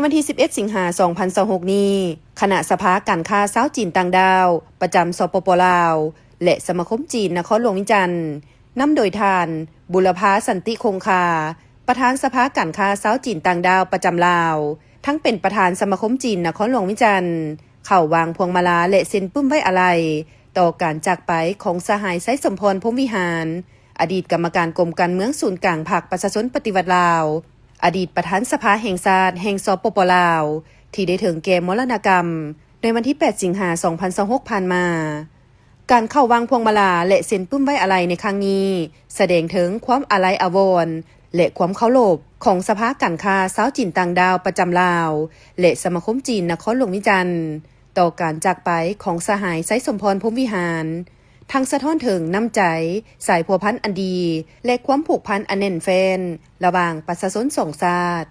วันที่ 11 สิงหาคม 2026 นี้คณะสภาการค้าชาวจีนต่างดาวประจำสปป.ลาวและสมาคมจีนนครหลวงวิจันทร์นำโดยท่านบุรพาสันติคงคาประธานสภาการค้าชาวจีนต่างดาวประจำลาวทั้งเป็นประธานสมาคมจีนนครหลวงวิจันทร์เข้าวางพวงมาลาและเซ็นปุ้มไว้อาลัยต่อการจากไปของสหายไซสมพรพรหมวิหารอดีตกรรมการกรมการเมืองศูนย์กลางพรรคประชาชนปฏิวัติลาวอดีตประธานสภาแห่งชาติแห่งสปป.ลาวที่ได้ถึงแก่มรณกรรมในวันที่ 8 สิงหาคม 2026 ผ่านมาการเข้าวางพวงมาลาและเซ็นปุ้มไว้อาลัยในครั้งนี้แสดงถึงความอาลัยอาวรณ์และความเคารพของสภาการค้าชาวจีนต่างดาวประจำลาวและสมาคมจีนนครหลวงวิจันทร์ต่อการจากไปของสหายไซสมพรพรหมวิหารทั้งสะท้อนถึงน้ำใจสายพัวพันอันดีและความผูกพันอันแน่นแฟ้นระหว่างประชาชนสองชาติ